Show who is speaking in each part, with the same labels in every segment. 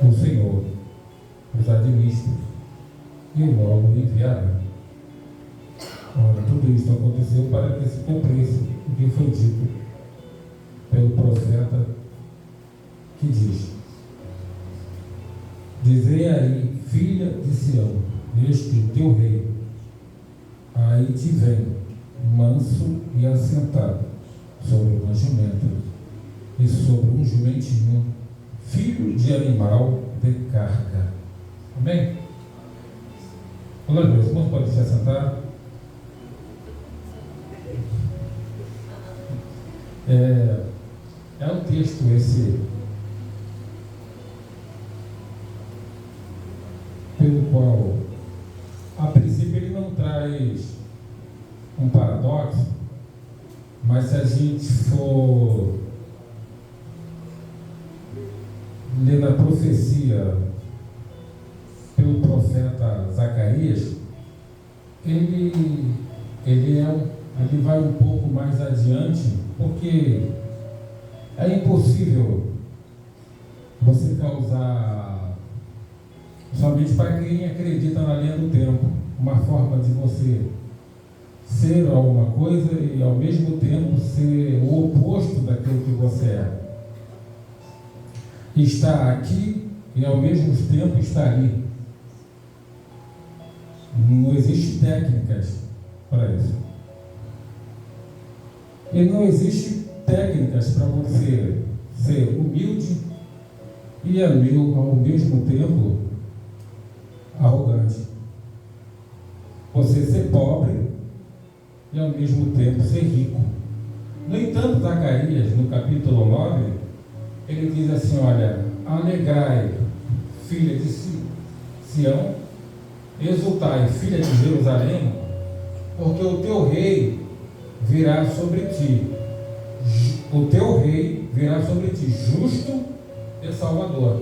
Speaker 1: o Senhor os administre e logo enviará. Ora, tudo isso aconteceu para que se cumprisse o que foi dito pelo profeta, que diz: dizei aí, filha de Sião, este teu rei aí te vem, manso e assentado sobre uma jumenta e sobre um jumentinho, filho de animal de carga. Amém? Olá, meus irmãos, podem se assentar. É um texto esse pelo qual, a princípio, ele não traz um paradoxo, mas se a gente for ler na profecia pelo profeta Zacarias, ele vai um pouco mais adiante, porque é impossível você causar, somente para quem acredita na linha do tempo, uma forma de você ser alguma coisa e ao mesmo tempo ser o oposto daquilo que você é. Está aqui e ao mesmo tempo está ali. Não existe técnicas para isso. E não existe técnicas para você ser humilde e ao mesmo tempo arrogante. Você ser pobre e ao mesmo tempo ser rico. No entanto, Zacarias, no capítulo 9, ele diz assim: olha, alegrai, filha de Sião, exultai, filha de Jerusalém, porque o teu rei virá sobre ti. O teu rei virá sobre ti, justo e salvador.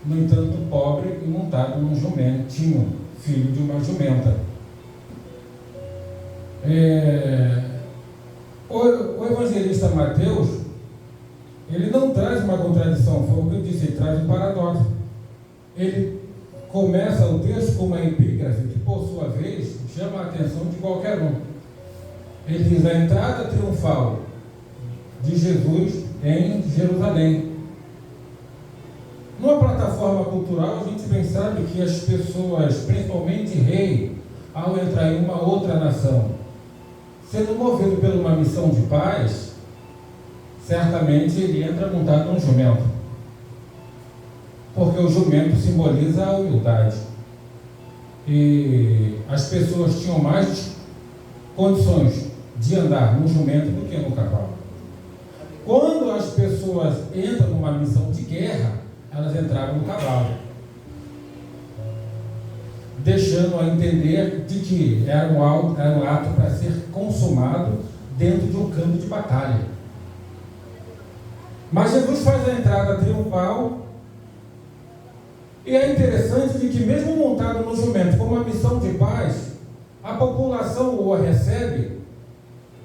Speaker 1: No entanto, pobre e montado num jumentinho, filho de uma jumenta. O evangelista Mateus, ele não traz uma contradição, foi o que eu disse, ele traz um paradoxo. Ele começa o texto com uma epígrafe que, por sua vez, chama a atenção de qualquer um. Ele diz: a entrada triunfal de Jesus em Jerusalém. Numa plataforma cultural, a gente bem sabe que as pessoas, principalmente rei, ao entrar em uma outra nação, sendo movido por uma missão de paz, certamente ele entra montado num jumento, porque o jumento simboliza a humildade, e as pessoas tinham mais condições de andar no jumento do que no cavalo. Quando as pessoas entram numa missão de guerra, elas entravam no cavalo, deixando a entender de que era um ato para ser consumado dentro de um campo de batalha. Mas Jesus faz a entrada triunfal, e é interessante de que, mesmo montado no jumento com uma missão de paz, a população o recebe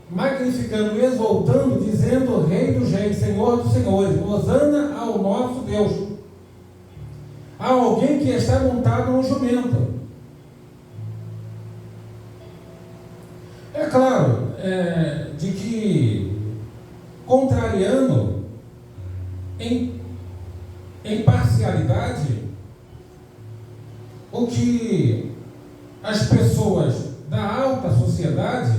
Speaker 1: magnificando, exaltando, dizendo: Rei dos reis, Senhor dos senhores, hosana ao nosso Deus. Há alguém que está montado no jumento. É claro, de que, contrariando em parcialidade o que as pessoas da alta sociedade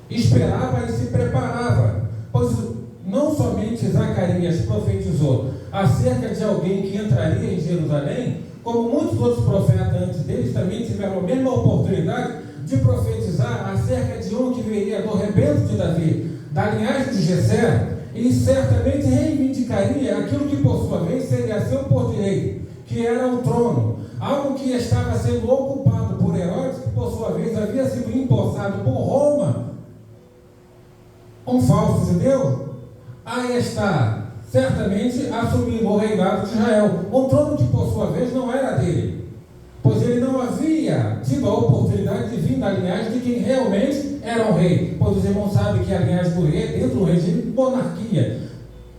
Speaker 1: esperavam e se preparavam, pois não somente Zacarias profetizou acerca de alguém que entraria em Jerusalém, como muitos outros profetas antes deles também tiveram a mesma oportunidade de profetizar acerca de um que viria do rebento de Davi, da linhagem de Jessé, e certamente reivindicaria aquilo que por sua vez seria seu por direito, que era o trono, algo que estava sendo ocupado por Herodes, que por sua vez havia sido empossado por Roma, um falso judeu, aí está certamente assumindo o reinado de Israel, um trono que por sua vez não era dele, pois ele não havia tido a oportunidade de vir da linhagem de quem realmente era o rei, pois os irmãos sabem que a linhagem do rei é dentro do regime de monarquia,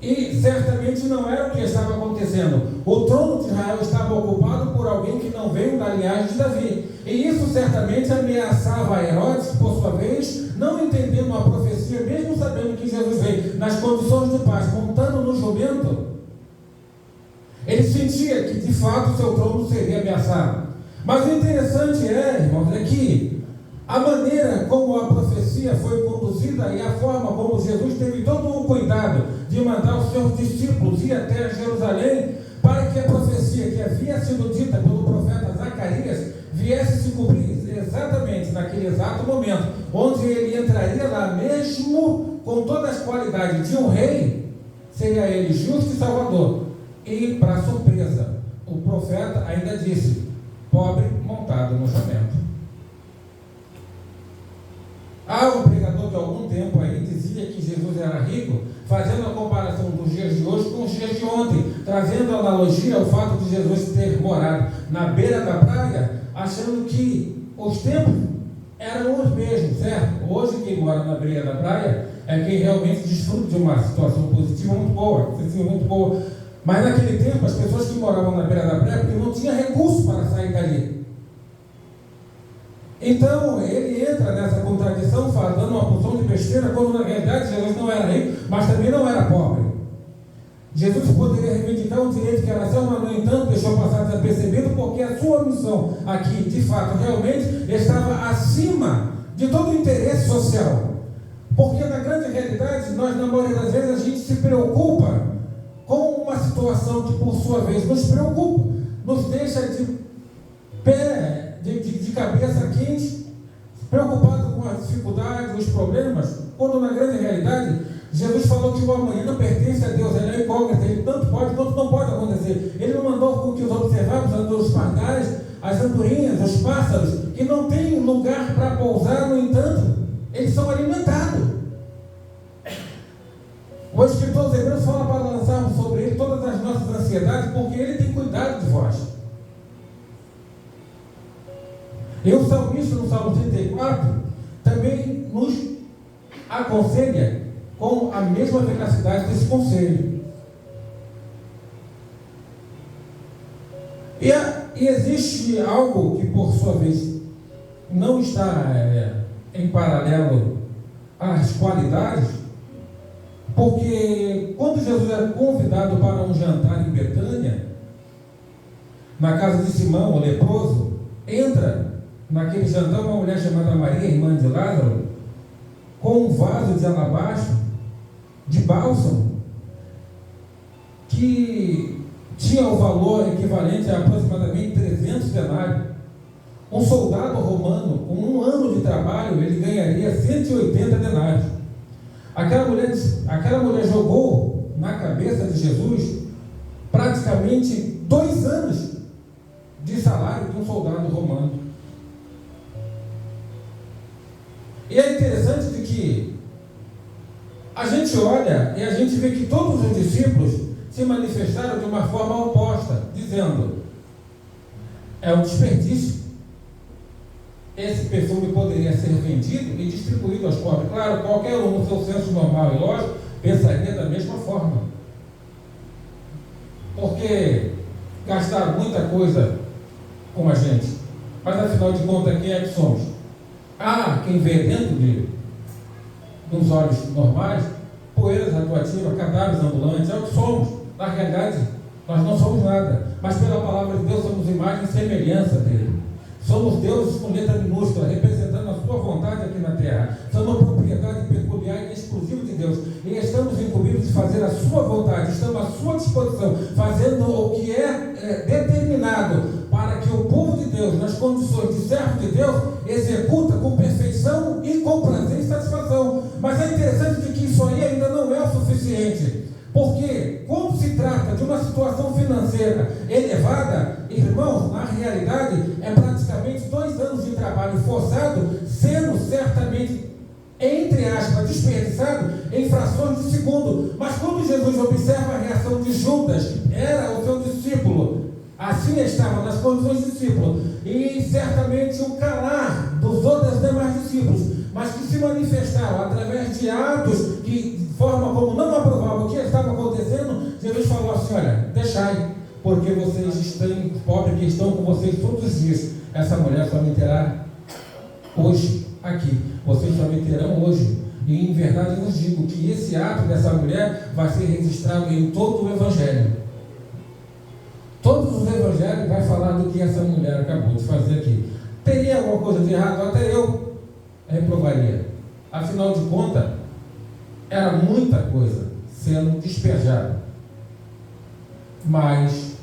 Speaker 1: E certamente não era o que estava acontecendo. O trono de Israel estava ocupado por alguém que não veio da linhagem de Davi. E isso certamente ameaçava a Herodes, que por sua vez, não entendendo a profecia, mesmo sabendo que Jesus veio nas condições de paz, montando no jumento, ele sentia que de fato o seu trono seria ameaçado. Mas o interessante irmãos, é que a maneira como a profecia foi conduzida e a forma como Jesus teve todo o cuidado de mandar os seus discípulos ir até Jerusalém para que a profecia que havia sido dita pelo profeta Zacarias viesse se cumprir exatamente naquele exato momento, onde ele entraria lá mesmo com todas as qualidades de um rei, seria ele justo e salvador. E para surpresa, o profeta ainda disse: pobre montado no jumento. Há um pregador de algum tempo aí dizia que Jesus era rico, fazendo a comparação dos dias de hoje com os dias de ontem, trazendo a analogia ao fato de Jesus ter morado na beira da praia, achando que os tempos eram os mesmos, certo? Hoje quem mora na beira da praia é quem realmente desfruta de uma situação positiva muito boa, muito boa. Mas naquele tempo as pessoas que moravam na beira da praia porque não tinham recurso para sair dali. Então ele entra nessa contradição, dando uma porção de besteira, quando na realidade Jesus não era rico, mas também não era pobre. Jesus poderia reivindicar um direito que era seu, mas no entanto deixou passar desapercebido, porque a sua missão aqui, de fato, realmente estava acima de todo o interesse social. Porque na grande realidade, nós na maioria das vezes a gente se preocupa com uma situação que por sua vez nos preocupa, nos deixa de pé, de cabeça quente, preocupado com as dificuldades, os problemas, quando na grande realidade Jesus falou que o amanhã não pertence a Deus, ele é incógnito, ele tanto pode quanto não pode acontecer. Ele não mandou com que os observássemos os pardais, as andorinhas, os pássaros, que não têm lugar para pousar, no entanto, eles são alimentados. O escritor dos Hebreus fala para lançarmos sobre ele todas as nossas ansiedades, porque ele tem cuidado de vós. E o salmista, no Salmo 34, também nos aconselha com a mesma eficacidade desse conselho. E existe algo que, por sua vez, não está em paralelo às qualidades, porque quando Jesus é convidado para um jantar em Betânia, na casa de Simão, o leproso, entra naquele jantar uma mulher chamada Maria, irmã de Lázaro, com um vaso de alabastro, de bálsamo, que tinha o valor equivalente a aproximadamente 300 denários. Um soldado romano, com um ano de trabalho, ele ganharia 180 denários. Aquela mulher jogou na cabeça de Jesus praticamente 2 anos de salário de um soldado romano. E é interessante de que a gente olha e a gente vê que todos os discípulos se manifestaram de uma forma oposta, dizendo: é um desperdício. Esse perfume poderia ser vendido e distribuído aos pobres. Claro, qualquer um no seu senso normal e lógico pensaria da mesma forma. Porque gastaram muita coisa com a gente. Mas afinal de contas, quem é que somos? Quem vê dentro dos olhos normais, poeiras radioativas, cadáveres ambulantes, é o que somos. Na realidade, nós não somos nada. Mas pela palavra de Deus somos imagem e semelhança dele. Somos deuses com letra minúscula, representando a sua vontade aqui na terra. Somos uma propriedade peculiar e exclusiva de Deus. E estamos incumbidos de fazer a sua vontade. Estamos à sua disposição, fazendo o que é determinado para que o povo de Deus, nas condições de servo de Deus, executa com perfeição e com prazer e satisfação. Mas é interessante de que isso aí ainda não é o suficiente. Porque quando se trata de uma situação financeira elevada, irmãos, na realidade é praticamente 2 anos de trabalho forçado, sendo certamente, entre aspas, desperdiçado em frações de segundo. Mas quando Jesus observa a reação de Judas, que era o seu discípulo, assim estava nas condições de discípulo, e certamente o calar dos outros demais discípulos, mas que se manifestaram através de atos que, de forma como não aprovavam o que estava acontecendo assim: olha, deixai, porque vocês estão, os pobres que estão com vocês todos os dias, essa mulher só me terá hoje, aqui, vocês só me terão hoje. E em verdade eu vos digo que esse ato dessa mulher vai ser registrado em todo o Evangelho. Todos os Evangelhos vai falar do que essa mulher acabou de fazer aqui. Teria alguma coisa de errado? Até eu reprovaria. Afinal de contas, era muita coisa sendo despejada. Mas,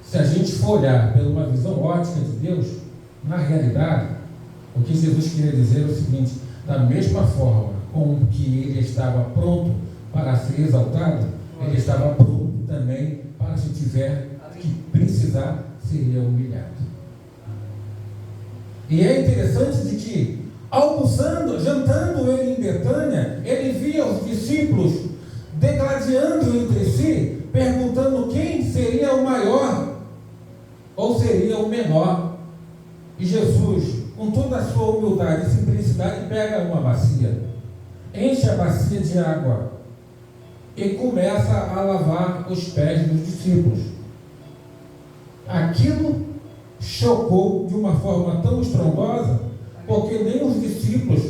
Speaker 1: se a gente for olhar pela uma visão ótica de Deus, na realidade, o que Jesus queria dizer é o seguinte: da mesma forma com que ele estava pronto para ser exaltado, ele estava pronto também para, se tiver que precisar, seria humilhado. E é interessante de que, almoçando, jantando ele em Betânia, ele via os discípulos degladiando entre si, perguntando quem seria o maior ou seria o menor. E Jesus, com toda a sua humildade e simplicidade, pega uma bacia, enche a bacia de água e começa a lavar os pés dos discípulos. Aquilo chocou de uma forma tão estrondosa, porque nem os discípulos,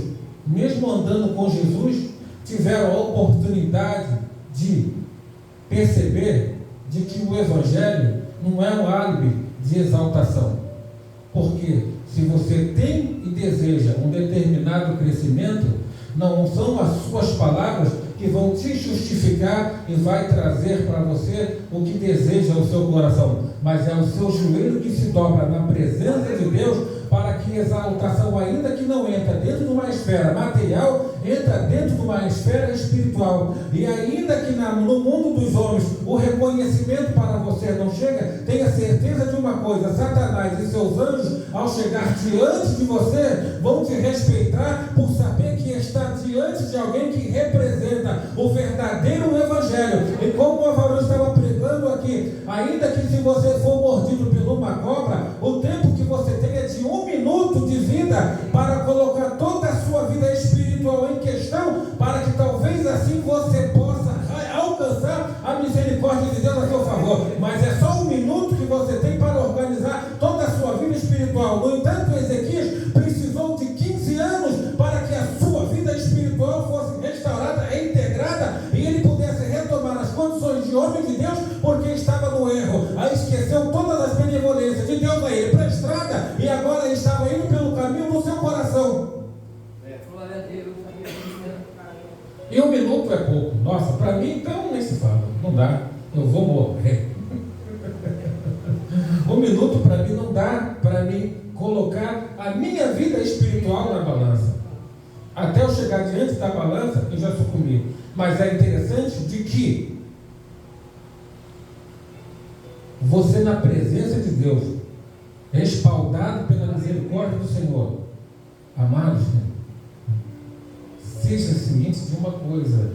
Speaker 1: mesmo andando com Jesus, tiveram a oportunidade de perceber de que o Evangelho não é um álibi de exaltação. Porque se você tem e deseja um determinado crescimento, não são as suas palavras que vão te justificar e vai trazer para você o que deseja o seu coração, mas é o seu joelho que se dobra na presença de Deus, para que a exaltação, ainda que não entra dentro de uma esfera material, entra dentro de uma esfera espiritual. E ainda que no mundo dos homens o reconhecimento para você não chega, tenha certeza de uma coisa: Satanás e seus anjos, ao chegar diante de você, vão te respeitar por saber que está diante de alguém que representa o verdadeiro Evangelho. E como o Avarão estava pregando aqui, ainda que se você for mordido por uma cobra, o tempo que você tem é de 1 minuto de vida para colocar toda a sua vida espiritual em questão, para que talvez assim você possa alcançar a misericórdia de Deus a seu favor. Mas é só 1 minuto que você tem para organizar toda a sua vida espiritual. No entanto, Ezequias precisou de 15 anos para que a sua vida espiritual fosse restaurada e integrada, e ele pudesse retomar as condições de homem de Deus, porque estava no erro. Aí esqueceu todas as benevolências de Deus a ele para a estrada, e agora ele estava indo pelo caminho do seu coração. E 1 minuto é pouco. Nossa, para mim então nem se fala. Não dá, eu vou morrer. 1 minuto para mim não dá para mim colocar a minha vida espiritual na balança. Até eu chegar diante da balança, eu já sucumbi. Mas é interessante de que você, na presença de Deus, respaldado pela misericórdia do Senhor, amados, seja ciente de uma coisa: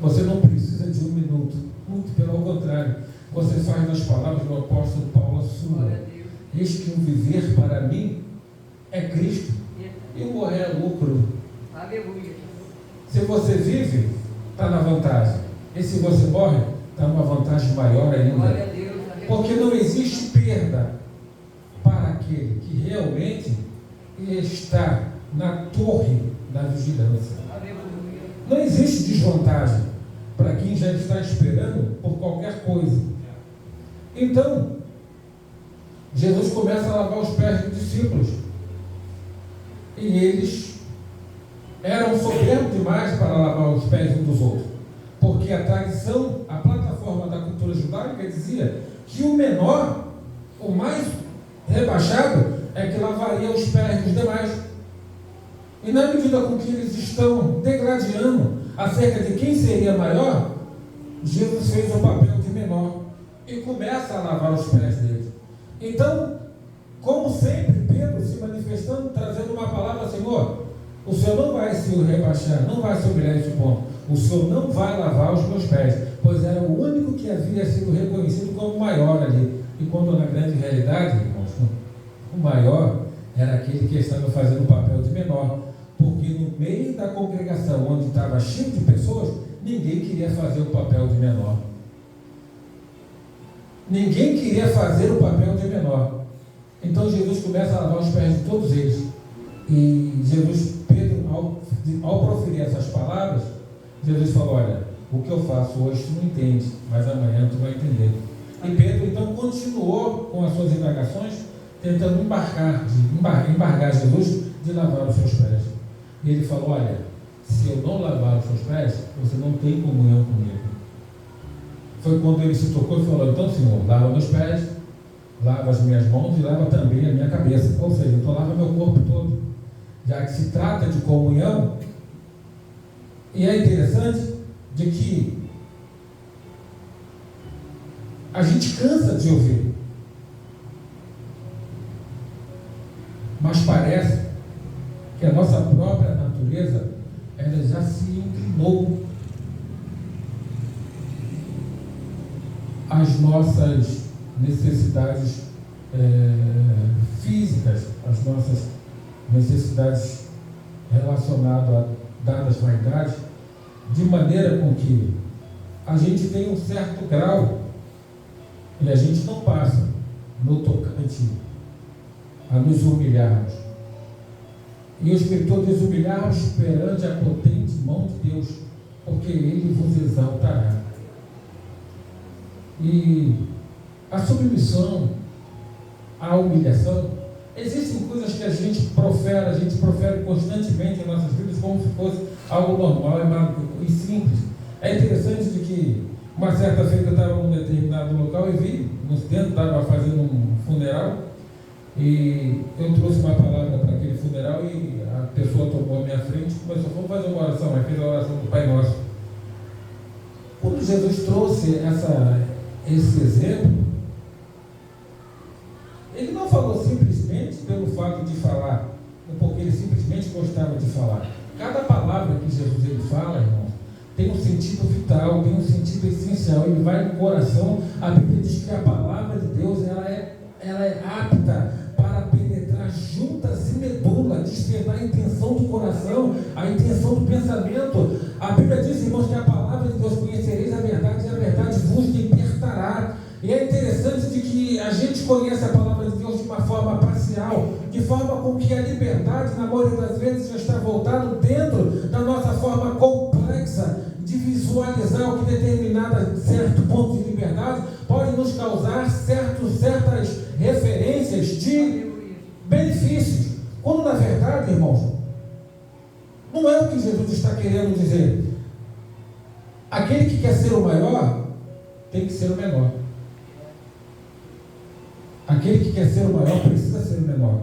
Speaker 1: você não precisa de 1 minuto, muito pelo contrário, você faz das palavras do apóstolo Paulo a sua. Eis que o viver para mim é Cristo e o morrer é lucro.
Speaker 2: Aleluia.
Speaker 1: Se você vive, está na vantagem, e se você morre, está numa vantagem maior ainda, porque não existe perda para aquele que realmente está na torre da vigilância. Não existe desvantagem para quem já está esperando por qualquer coisa. Então, Jesus começa a lavar os pés dos discípulos, e eles eram soberbos demais para lavar os pés uns dos outros, porque a tradição, a plataforma da cultura judaica dizia que o menor, o mais rebaixado, é que lavaria os pés dos demais. E na medida com que eles estão degladiando acerca de quem seria maior, Jesus fez o papel de menor e começa a lavar os pés deles. Então, como sempre, Pedro se manifestando, trazendo uma palavra: Senhor, o Senhor não vai se rebaixar, não vai se humilhar nesse ponto. O Senhor não vai lavar os meus pés, pois era o único que havia sido reconhecido como maior ali. E quando na grande realidade, irmãos, o maior era aquele que estava fazendo o papel de menor, porque no meio da congregação, onde estava cheio de pessoas, ninguém queria fazer o papel de menor. Ninguém queria fazer o papel de menor. Então Jesus começa a lavar os pés de todos eles. E Pedro, ao proferir essas palavras, Jesus falou: olha, o que eu faço hoje tu não entende, mas amanhã tu vai entender. E Pedro então continuou com as suas indagações, tentando embargar Jesus de lavar os seus pés. E ele falou: olha, se eu não lavar os seus pés, você não tem comunhão comigo. Foi quando ele se tocou e falou: então, Senhor, lava meus pés, lava as minhas mãos e lava também a minha cabeça. Ou seja, então lava meu corpo todo. Já que se trata de comunhão, e é interessante de que a gente cansa de ouvir, mas parece que a nossa própria natureza ela já se inclinou às nossas necessidades físicas, às nossas necessidades relacionadas a dadas vaidades, de maneira com que a gente tem um certo grau e a gente não passa no tocante a nos humilharmos. E o Escritor diz: humilhar-vos perante a potente mão de Deus, porque Ele vos exaltará. E a submissão, a humilhação, existem coisas que a gente profere constantemente em nossas vidas como se fosse algo normal e simples. É interessante de que uma certa feita eu estava em um determinado local e vi, estava fazendo um funeral, e eu trouxe uma palavra para aquele funeral e a pessoa tomou a minha frente e começou: vamos fazer uma oração. Aí fez a oração do Pai Nosso. Quando Jesus trouxe esse exemplo, ele não falou simplesmente pelo fato de falar, ou porque ele simplesmente gostava de falar. Cada palavra que Jesus ele fala, irmãos, tem um sentido vital, tem um sentido essencial, ele vai no coração. A Bíblia diz que a palavra de Deus ela é apta para penetrar juntas e medula, despertar a intenção do coração, a intenção do pensamento. A Bíblia diz, irmãos, que a palavra de Deus: conhecereis a verdade e a verdade vos libertará. E é interessante de que a gente conhece a palavra de Deus de uma forma parcial, de forma com que a liberdade, na maioria das vezes, já está voltada dentro da nossa forma complexa de visualizar o que certo ponto de liberdade pode nos causar certas referências de benefícios. Quando, na verdade, irmãos, não é o que Jesus está querendo dizer. Aquele que quer ser o maior tem que ser o menor. Aquele que quer ser o maior precisa ser o menor.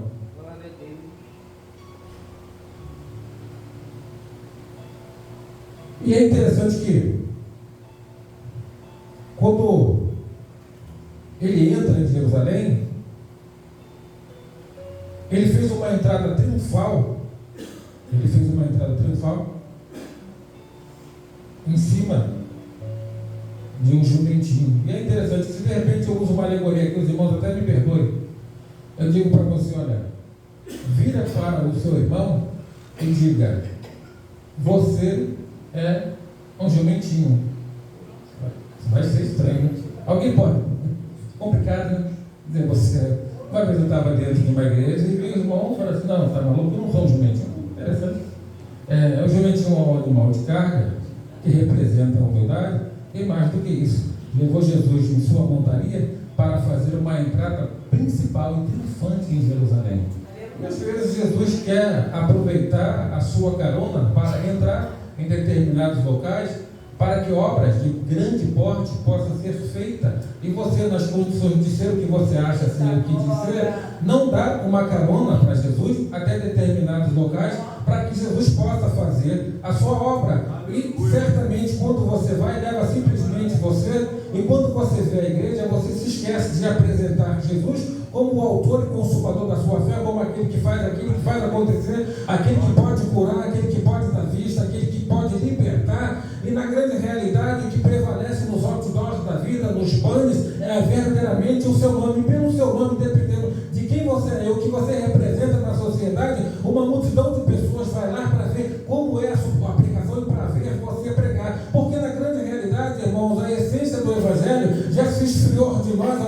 Speaker 1: E é interessante que quando ele entra em Jerusalém, ele fez uma entrada triunfal. Em cima de um jumentinho. E é interessante que, se de repente eu uso uma alegoria aqui, os irmãos até me perdoem, eu digo para você: olha, vira para o seu irmão e diga: você é um jumentinho. Vai ser estranho, né? Alguém pode? Complicado, né? Dizer você. Uma vez eu estava dentro de uma igreja e vi o irmão e falou assim: não, está maluco, eu não sou um jumentinho. Interessante. O jumentinho é um animal de carga que representa a humildade, e mais do que isso, levou Jesus em sua montaria para fazer uma entrada principal e triunfante em Jerusalém. E às vezes Jesus quer aproveitar a sua carona para entrar em determinados locais, para que obras de grande porte possam ser feitas, e você, nas condições de ser o que você acha ser o que de ser, não dá uma carona para Jesus até determinados locais, para que Jesus possa fazer a sua obra. E certamente, quando você vai, leva simplesmente você, e quando você vê a igreja, você se esquece de apresentar Jesus como o autor e consumador da sua fé, como aquele que faz acontecer, aquele que pode curar, aquele que pode dar vista, aquele que pode libertar. E na grande realidade, o que prevalece nos outdoors da vida, nos banners, é verdadeiramente o seu nome. Pelo seu nome, dependendo de quem você é, o que você representa na sociedade, uma multidão de pessoas vai lá para ver como é a sua aplicação e para ver você pregar. Porque na grande realidade, irmãos, a essência do Evangelho já se esfriou de nós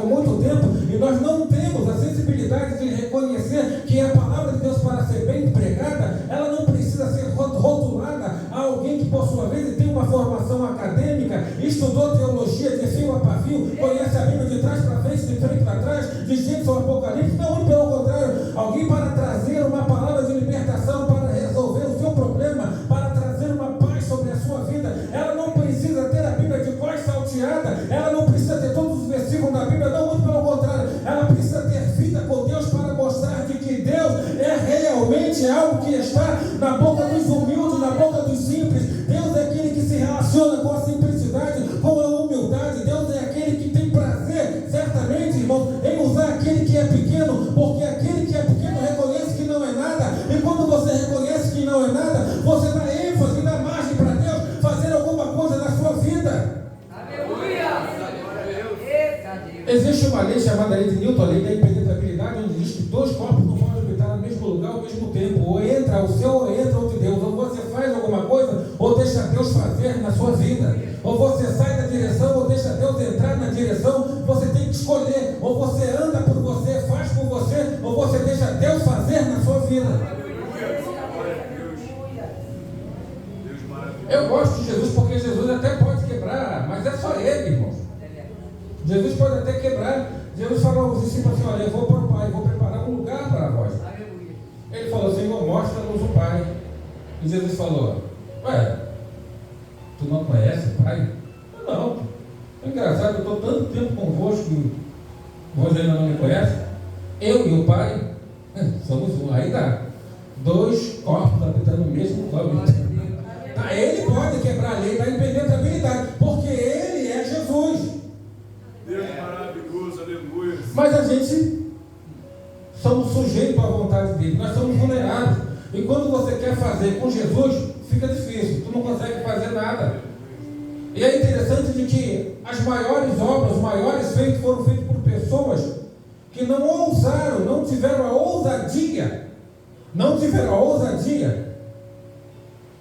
Speaker 1: vazio, conhece a Bíblia de trás para frente, de frente para trás, de Gênesis ao Apocalipse. Não, muito pelo contrário, alguém para trazer uma palavra de libertação, para resolver o seu problema, para trazer uma paz sobre a sua vida. Ela não precisa ter a Bíblia de cor salteada, ela não precisa ter todos os versículos da Bíblia, não, muito pelo contrário, ela precisa ter vida com Deus para mostrar de que Deus é realmente algo que está na boca dos humildes, na boca dos simples. Deus é aquele que se relaciona com a simplicidade, com a humildade. Deus é aquele que tem prazer, certamente, irmão, em usar aquele que é pequeno, porque aquele que é pequeno reconhece que não é nada, e quando você reconhece que não é nada, você dá ênfase, dá margem para Deus fazer alguma coisa na sua vida. Existe uma lei chamada lei de Newton, a lei da impenetrabilidade, onde diz que dois corpos não podem habitar no mesmo lugar ao mesmo tempo. Ou entra o seu, ou entra o de Deus. Ou você faz alguma coisa, ou deixa Deus fazer na sua vida. Ou você sai da direção, ou deixa Deus entrar na direção. Você tem que escolher. Ou você anda por você, faz por você, ou você deixa Deus fazer na sua vida. Eu gosto de Jesus porque Jesus até pode quebrar, mas é só Ele, irmão. Jesus pode até quebrar. Jesus falou aos discípulos assim: olha, eu vou para o Pai, vou preparar um lugar para vós. Ele falou: Senhor, mostra-nos o Pai. E Jesus falou: ué, tu não conhece o Pai? Não. É engraçado, eu estou tanto tempo convosco, vós ainda não me conhecem. Eu e o Pai somos um. Aí dá. Dois corpos habitando no mesmo corpo. Tá, ele pode quebrar a lei da impenetrabilidade, porque ele é Jesus.
Speaker 2: Deus maravilhoso, aleluia.
Speaker 1: Mas a gente somos sujeitos à vontade dele, nós somos vulneráveis. E quando você quer fazer com Jesus, fica difícil, tu não consegue fazer nada. E é interessante de que as maiores obras, os maiores feitos foram feitos por pessoas que não ousaram, não tiveram a ousadia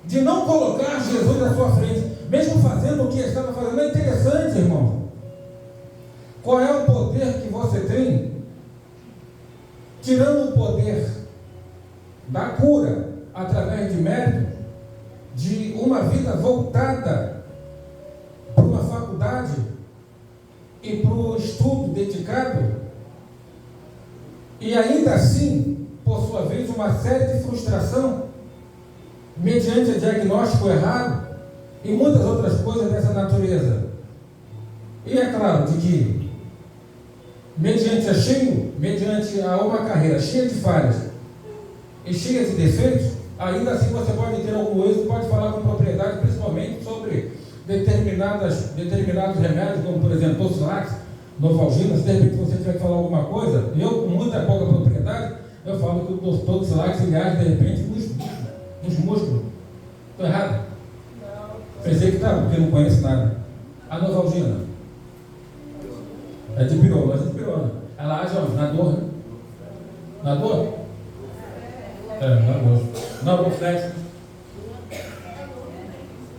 Speaker 1: de não colocar Jesus na sua frente, mesmo fazendo o que estava fazendo. É interessante, irmão. Qual é o poder que você tem? Tirando o poder da cura através de mérito, de uma vida voltada para uma faculdade e para o estudo dedicado, e ainda assim, por sua vez, uma série de frustração mediante diagnóstico errado e muitas outras coisas dessa natureza. E é claro de que mediante a uma carreira cheia de falhas e cheia de defeitos, ainda assim você pode ter algum êxito, pode falar com propriedade, principalmente sobre determinados remédios, como por exemplo Tocilax, Novalgina. Se de repente você tiver que falar alguma coisa, eu com muita pouca propriedade, eu falo que o Tocilax ele age de repente nos músculos. Estou errado? Não. Pensei que estava, porque não conheço nada. A Novalgina é de pirona, mas é de pirona. Ela age onde? Na dor, né? Na dor? É, na dor. Na dor flex.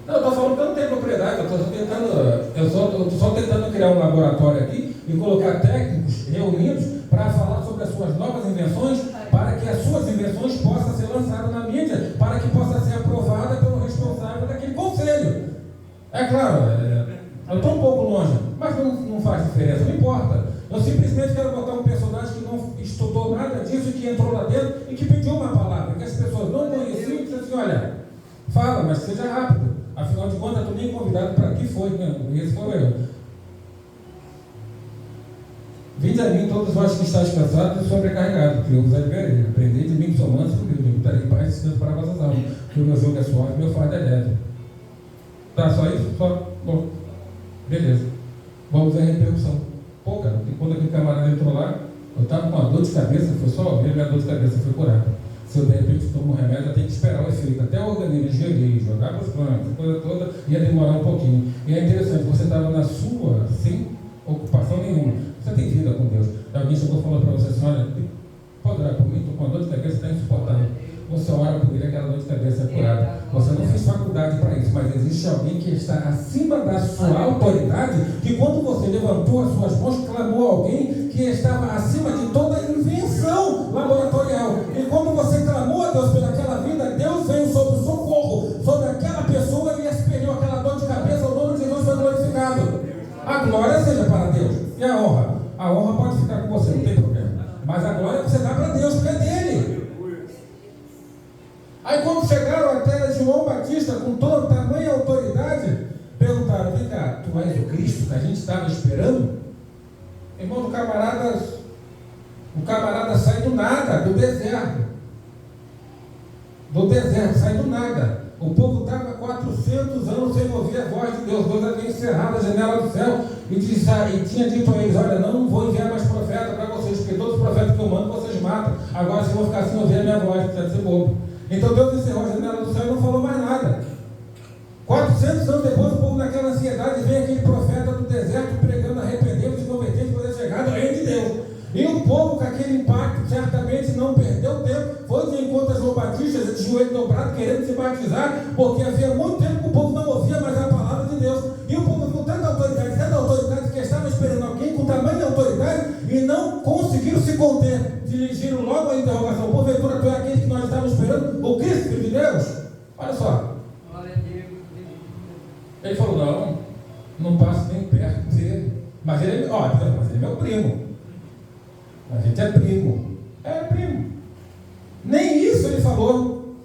Speaker 1: Não, eu estou falando que eu não tenho propriedade, eu estou só tentando criar um laboratório aqui e colocar técnicos reunidos para falar sobre as suas novas invenções, para que as suas invenções possam ser lançadas na mídia, para que possa ser aprovada pelo responsável daquele conselho. É claro, eu estou um pouco longe, mas não faz diferença, não importa. Eu simplesmente quero botar um personagem que não estudou nada disso e que entrou lá dentro e que pediu uma palavra, que as pessoas não conheciam e disse assim: olha, fala, mas seja rápido. Afinal de contas, eu estou nem convidado para aqui, foi mesmo. Esse foi eu. Vinde a mim todos vós que estáis cansados e sobrecarregados, porque eu vos aliviarei. Aprendei de mim que sou manso e humilde, me darei paz e descanso para vossas almas, porque o meu jogo é suave e meu fardo é leve. Tá, só isso? Só? Bom, beleza. Vamos ver a repercussão. Pô, cara, quando aquele camarada entrou lá, eu estava com uma dor de cabeça, foi só ver, minha dor de cabeça foi curada. Se eu de repente tomo um remédio, eu tenho que esperar o efeito, até o organismo digerir, jogar para os planos, essa coisa toda, ia demorar um pouquinho. E é interessante, você estava na sua, sem ocupação nenhuma, você tem vida com Deus. Alguém chegou e falou para você assim: olha, pode orar por mim, estou com uma dor de cabeça, está insuportável. Você ora por ele, aquela dor de cabeça é curada. Você não fez faculdade para isso, mas existe alguém que está acima da sua autoridade, que quando você levantou as suas mãos, clamou a alguém que estava acima de toda a invenção laboratorial. E quando você clamou a Deus pelaquela vida, Deus veio sobre o socorro, sobre aquela pessoa e expeliu aquela dor de cabeça, o nome de Jesus foi glorificado. A glória seja para A honra pode ficar com você, não tem problema. Mas a glória você dá para Deus, porque é dele. Aí quando chegaram até João Batista com toda tamanha autoridade, perguntaram: vem cá, tu és o Cristo que a gente estava esperando? Irmão, o camarada sai do nada, do deserto. Do deserto, sai do nada. O povo estava 400 anos sem ouvir a voz de Deus. Deus havia encerrado a janela do céu e tinha dito a eles: olha, não vou enviar mais profeta para vocês, porque todos os profetas que eu mando vocês matam. Agora vocês vão ficar sem ouvir a minha voz, precisa ser bobo. Então Deus encerrou a janela do céu e não falou mais nada. 400 anos depois, o povo naquela ansiedade, vem aquele profeta do deserto pregando: arrependeu-vos e converteu-vos para ter chegado ao reino de Deus. E o povo, com aquele impacto, certamente não perdeu tempo, foi de encontro a João Batista, de joelho dobrado, querendo se batizar, porque havia muito tempo que o povo não ouvia mais a palavra de Deus. E o povo viu tanta autoridade, que estava esperando alguém com tamanha autoridade e não conseguiram se conter. Dirigiram logo a interrogação: porventura tu é aquele que nós estávamos esperando, o Cristo, Filho de Deus? Olha só. Ele falou: não passo nem perto dele. Mas ele é meu primo. A gente é primo. É primo. Nem isso ele falou.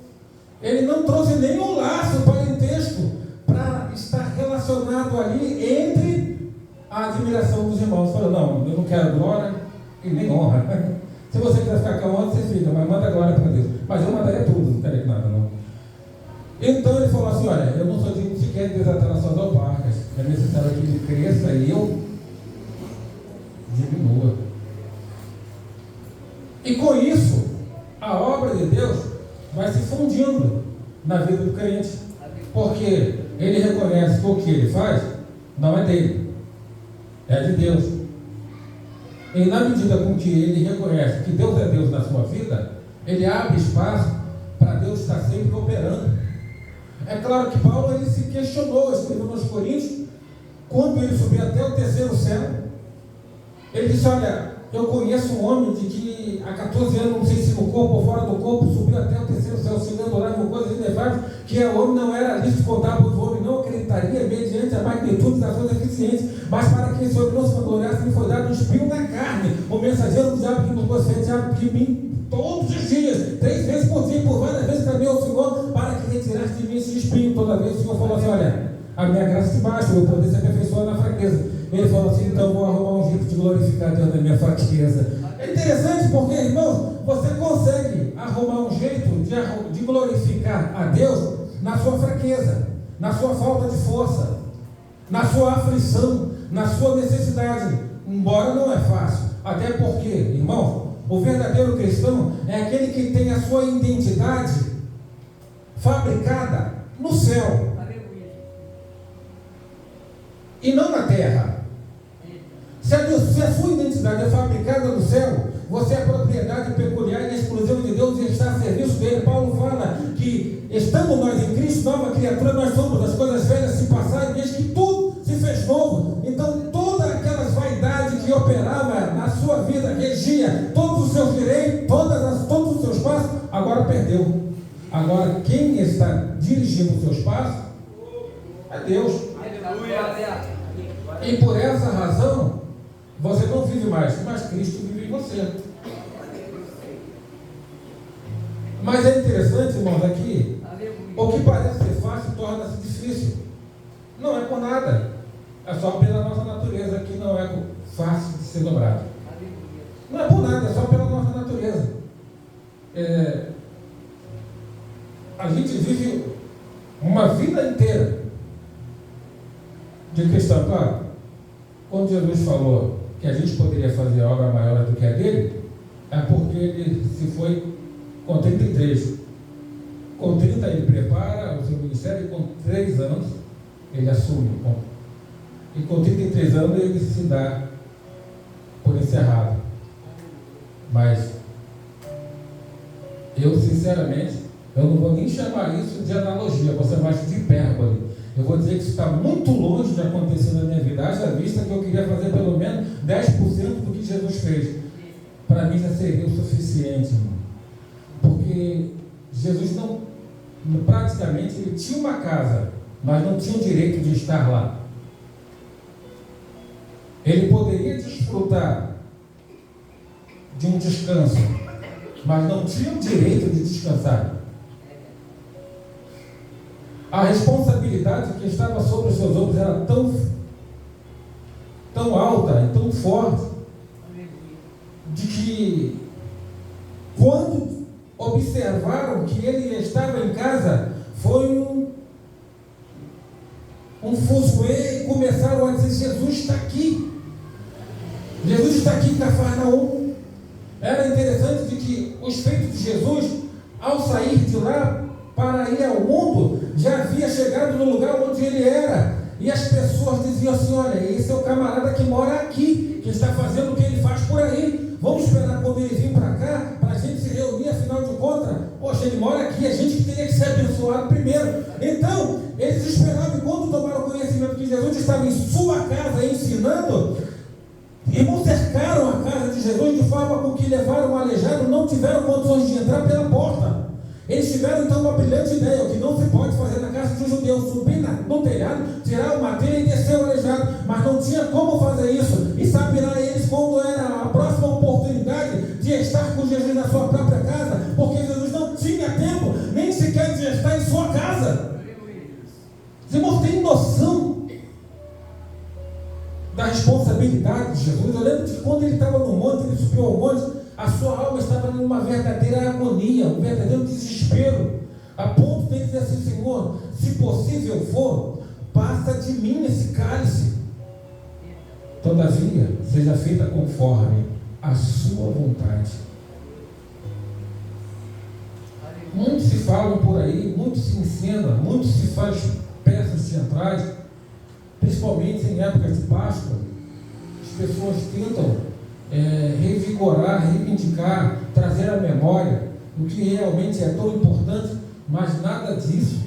Speaker 1: Ele não trouxe nem um laço parentesco para estar relacionado ali entre a admiração dos irmãos. Falou: não, eu não quero glória e nem honra. Se você quiser ficar com a honra, você fica, mas manda glória para Deus. Mas eu mandaria tudo, não queria nada não. Então ele falou assim: olha, eu não sou digno sequer de desatar as suas alparcas. É necessário que ele cresça e eu diminua. E com isso, a obra de Deus vai se fundindo na vida do crente, porque ele reconhece que o que ele faz não é dele, é de Deus. E na medida com que ele reconhece que Deus é Deus na sua vida, ele abre espaço para Deus estar sempre operando. É claro que Paulo ele se questionou, escreveu nos Coríntios, quando ele subiu até o terceiro céu. Ele disse: olha, eu conheço um homem de que há 14 anos, não sei se no corpo ou fora do corpo, subiu até o terceiro céu, se adorava coisas inefáveis, que o homem não era lícito contar, pois o homem não acreditaria mediante a magnitude das suas deficiências, mas para que esse homem não se vangloriasse, lhe foi dado um espinho na carne, o mensageiro do diabo que nos você, diabo que mim todos os dias, 3 vezes por dia, por várias vezes também ao Senhor, para que retirasse de mim esse espinho. Toda vez o Senhor falou assim: olha, a minha graça te basta, o meu poder se aperfeiçoa na fraqueza. Ele falou assim: então vou arrumar um jeito de glorificar Deus na minha fraqueza. É interessante porque, irmãos, você consegue arrumar um jeito de glorificar a Deus na sua fraqueza, na sua falta de força, na sua aflição, na sua necessidade, embora não é fácil. Até porque, irmãos, o verdadeiro cristão é aquele que tem a sua identidade fabricada no céu e não na terra. Se a sua identidade é fabricada no céu, você é propriedade peculiar e exclusiva de Deus e está a serviço dele. Paulo fala que, estando nós em Cristo, nova criatura nós somos, as coisas velhas se passaram, desde que tudo se fez novo. Então todas aquelas vaidades que operava na sua vida, regia todos os seus direitos, todos os seus passos, agora perdeu. Agora quem está dirigindo os seus passos é Deus. E por essa razão você não vive mais, mas Cristo vive em você. Mas é interessante, irmãos, aqui, o que parece ser fácil torna-se difícil. Não é por nada, é só pela nossa natureza que não é fácil de ser dobrado. Não é por nada, é só pela nossa natureza. A gente vive uma vida inteira de cristão. Claro, quando Jesus falou que a gente poderia fazer obra maior do que a dele, é porque ele se foi com 33. Com 30 ele prepara o seu ministério e com 3 anos ele assume. E com 33 anos ele se dá por encerrado. Mas eu sinceramente, eu não vou nem chamar isso de analogia, vou chamar isso de hipérbole. Eu vou dizer que isso está muito longe de acontecer na minha vida, haja vista que eu queria fazer pelo menos 10% do que Jesus fez. Para mim já seria o suficiente, irmão. Porque Jesus não, praticamente, ele tinha uma casa, mas não tinha o direito de estar lá. Ele poderia desfrutar de um descanso, mas não tinha o direito de descansar. A responsabilidade que estava sobre os seus ombros era tão alta e tão forte, de que quando observaram que ele estava em casa, foi um fuzuê, e começaram a dizer: Jesus está aqui. Jesus está aqui em Cafarnaum. Era interessante de que os feitos de Jesus, ao sair de lá para ir ao mundo, já havia chegado no lugar onde ele era. E as pessoas diziam assim: olha, esse é o camarada que mora aqui, que está fazendo o que ele faz por aí. Vamos esperar quando ele vir para cá, para a gente se reunir, afinal de contas, poxa, ele mora aqui, a gente que teria que ser abençoado primeiro. Então, eles esperavam, e quando tomaram conhecimento que Jesus estava em sua casa ensinando, irmãos, cercaram a casa de Jesus de forma com que levaram o aleijado, não tiveram condições de entrar pela porta. Eles tiveram então uma brilhante ideia: o que não se pode fazer na casa de um judeu, subir no telhado, tirar uma telha e descer o aleijado, mas não tinha como fazer isso. E sabe lá eles quando era a próxima oportunidade de estar com Jesus na sua própria casa, porque Jesus não tinha tempo nem sequer de estar em sua casa. Os irmãos têm noção da responsabilidade de Jesus? Eu lembro que quando ele estava no monte, ele subiu ao monte, a sua alma estava numa verdadeira agonia, um verdadeiro desespero, a ponto de ele dizer assim: Senhor, se possível for, passa de mim esse cálice, todavia seja feita conforme a sua vontade. Muito se fala por aí, muito se ensina, muito se faz peças teatrais, principalmente em épocas de Páscoa. As pessoas tentam revigorar, reivindicar, trazer à memória o que realmente é tão importante, mas nada disso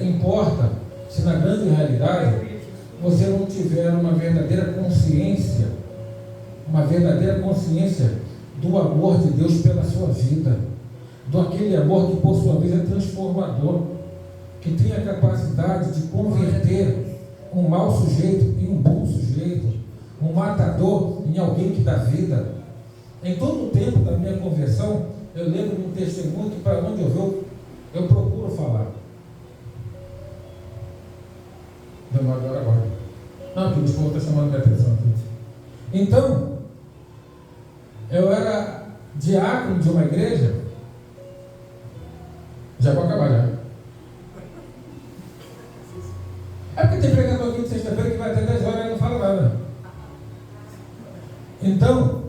Speaker 1: importa se na grande realidade você não tiver uma verdadeira consciência do amor de Deus pela sua vida, do aquele amor que por sua vez é transformador, que tem a capacidade de converter um mau sujeito em um bom sujeito, um matador em alguém que dá vida. Em todo o tempo da minha conversão, eu lembro de um testemunho que, para onde eu vou, eu procuro falar. Não, agora. Não, porque o esposo está chamando minha atenção aqui. Então, eu era diácono de uma igreja. Já vou acabar já. É porque tem pregador aqui de sexta-feira que vai até 10 horas e não fala nada. Então,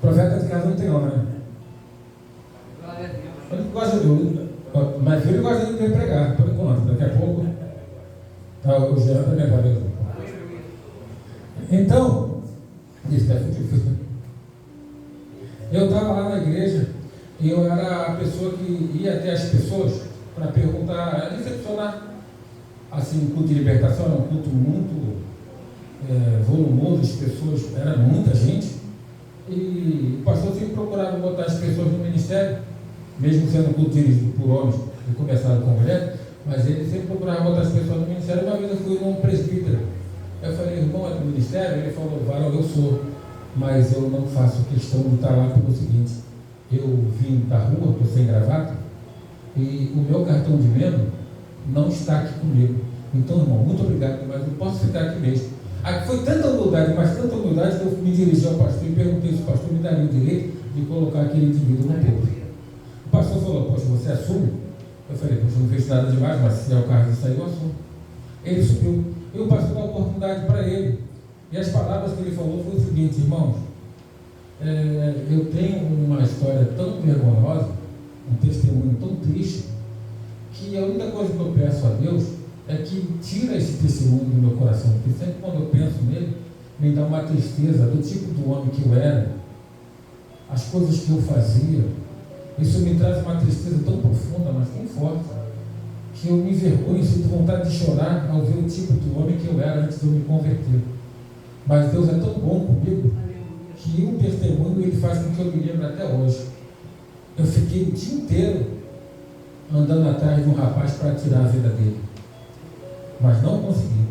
Speaker 1: profeta de casa não tem honra, né? Ele gosta de, mas filho gosta de pregar, por enquanto. Daqui a pouco o Jean também vai ver. Então, isso é difícil. Eu estava lá na igreja e eu era a pessoa que ia até as pessoas para perguntar, recepcionar. Assim, o culto de libertação era um culto muito volumoso, as pessoas, era muita gente, e o pastor sempre procurava botar as pessoas no ministério, mesmo sendo um culto dirigido por homens e começado com mulher, mas ele sempre procurava botar as pessoas no ministério. Uma vez eu fui num presbítero, eu falei: irmão, é do ministério? Ele falou: varão, eu sou, mas eu não faço questão de estar lá pelo seguinte: eu vim da rua, estou sem gravata, e o meu cartão de membro não está aqui comigo. Então, irmão, muito obrigado, mas eu posso ficar aqui mesmo. Aí foi tanta humildade, mas tanta humildade, que eu me dirigi ao pastor e perguntei se o pastor me daria o direito de colocar aquele indivíduo no púlpito. O pastor falou: poxa, você assume? Eu falei: poxa, não fez nada demais, mas se é o caso disso aí, eu assumo. Ele subiu, e o pastor deu a oportunidade para ele. E as palavras que ele falou foi o seguinte: irmãos, eu tenho uma história tão vergonhosa, um testemunho tão triste, que a única coisa que eu peço a Deus é que tira esse testemunho do meu coração, porque sempre quando eu penso nele, me dá uma tristeza do tipo do homem que eu era, as coisas que eu fazia. Isso me traz uma tristeza tão profunda, mas tão forte, que eu me envergonho, sinto vontade de chorar ao ver o tipo do homem que eu era antes de eu me converter. Mas Deus é tão bom comigo, que um testemunho ele faz com que eu me lembre até hoje. Eu fiquei o dia inteiro andando atrás de um rapaz para tirar a vida dele. mas não consegui.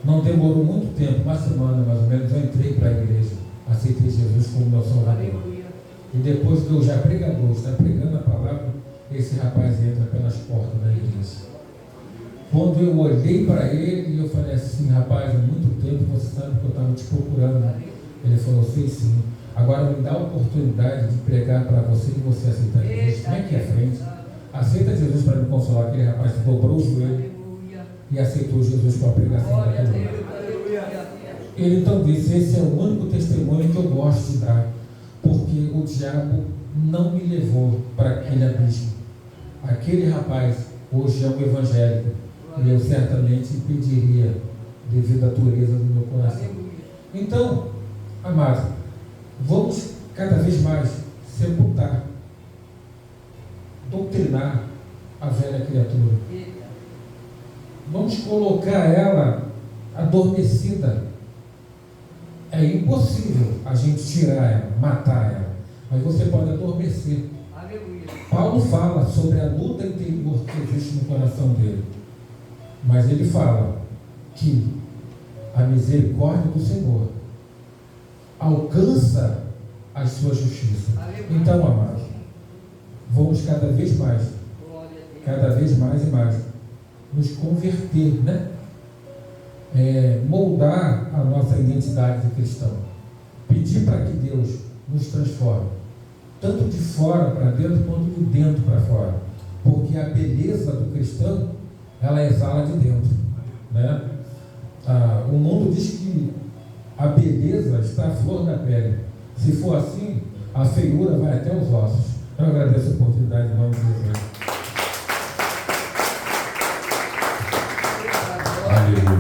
Speaker 1: Não demorou muito tempo, uma semana mais ou menos, eu entrei para a igreja, aceitei Jesus como meu Salvador. E depois que eu já pregador, está pregando a palavra, esse rapaz entra pelas portas da igreja. Quando eu olhei para ele, eu falei assim: rapaz, há muito tempo você sabe que eu estava te procurando. Ele falou: sei sim. Agora me dá a oportunidade de pregar para você e você aceitar Jesus. Como é que é frente? Aceita Jesus para me consolar. Aquele rapaz dobrou o joelho e aceitou Jesus com a pregação daquele homem. Ele então disse: esse é o único testemunho que eu gosto de dar, porque o diabo não me levou para aquele abismo. Aquele rapaz hoje é um evangélico e eu certamente impediria devido à dureza do meu coração. Então, amado, vamos cada vez mais sepultar, doutrinar a velha criatura. Vamos colocar ela adormecida. É impossível a gente tirar ela, matar ela, mas você pode adormecer. Paulo fala sobre a luta interior que existe no coração dele, mas ele fala que a misericórdia do Senhor alcança a sua justiça. Então, amados, vamos cada vez mais e mais nos converter, né? Moldar a nossa identidade de cristão, pedir para que Deus nos transforme, tanto de fora para dentro quanto de dentro para fora, porque a beleza do cristão, ela exala de dentro, né? O mundo diz que a beleza está à flor da pele. Se for assim, a feiura vai até os ossos. Eu agradeço a oportunidade em nome de Jesus.
Speaker 2: Aleluia.